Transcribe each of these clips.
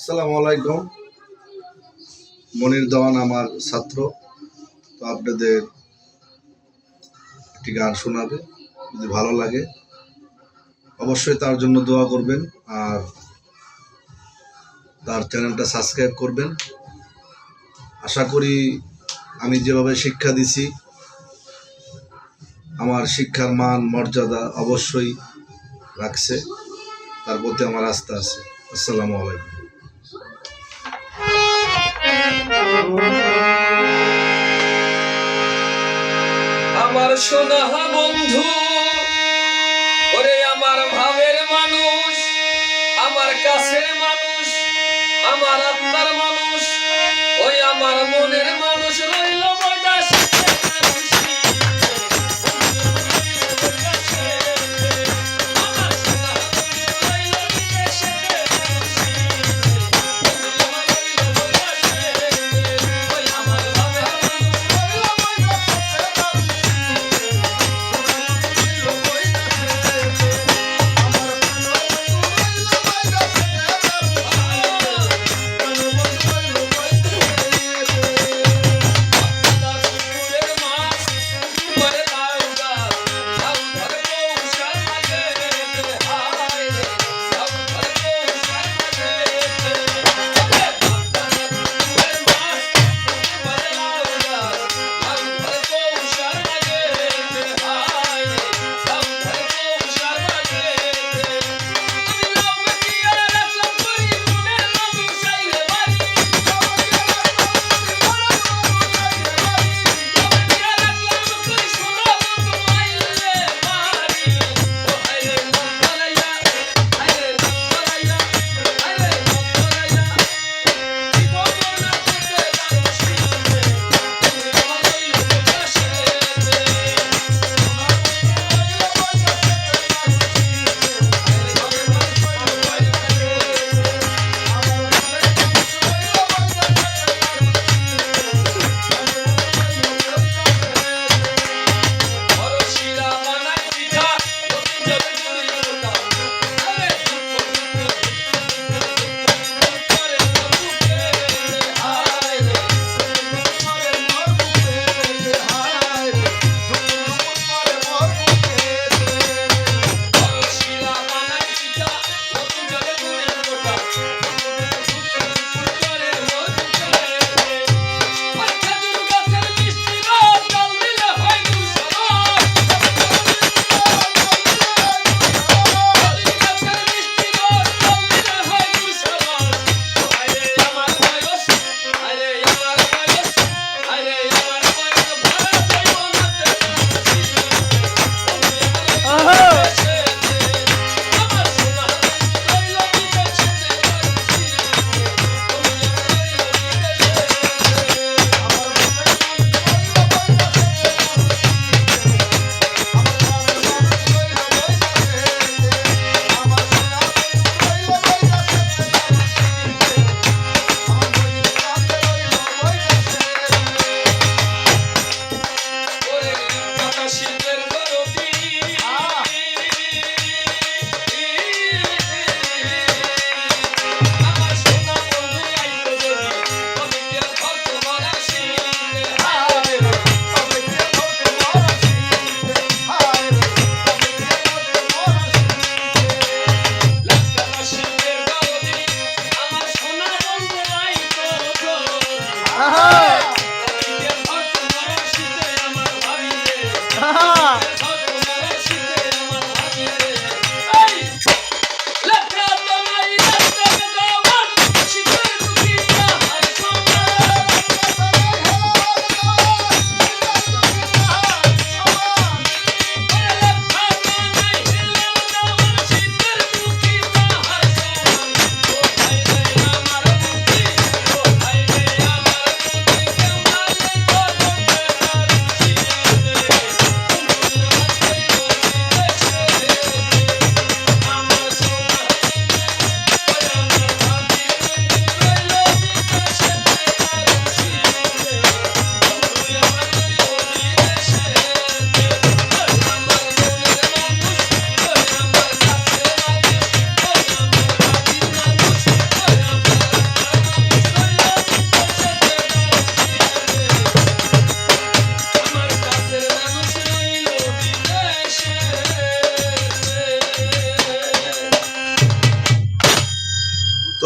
আসসালামু আলাইকুম। মনির দেওয়ান আমার ছাত্র, তো আপনাদের একটি গান শোনাবে। যদি ভালো লাগে অবশ্যই তার জন্য দোয়া করবেন আর তার চ্যানেলটা সাবস্ক্রাইব করবেন। আশা করি আমি যেভাবে শিক্ষা দিছি আমার শিক্ষার মান মর্যাদা অবশ্যই রাখছে, তার প্রতি আমার আস্থা আছে। আসসালামু আলাইকুম। আমার সোনা বন্ধু, ওরে আমার ভাবের মানুষ, আমার কাছের মানুষ, আমার আত্মার মানুষ, ওই আমার মনের মানুষ রইল বৈদাসে।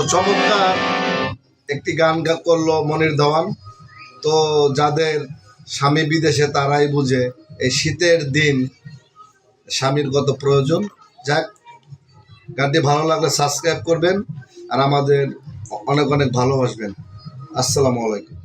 তো চমৎকার একটি গান করলো মনির দেওয়ান। তো যাদের স্বামী বিদেশে তারাই বুঝে এই শীতের দিন স্বামীর কত প্রয়োজন। যাক, গানটি ভালো লাগলে সাবস্ক্রাইব করবেন আর আমাদের অনেক অনেক ভালোবাসবেন। আসসালামু আলাইকুম।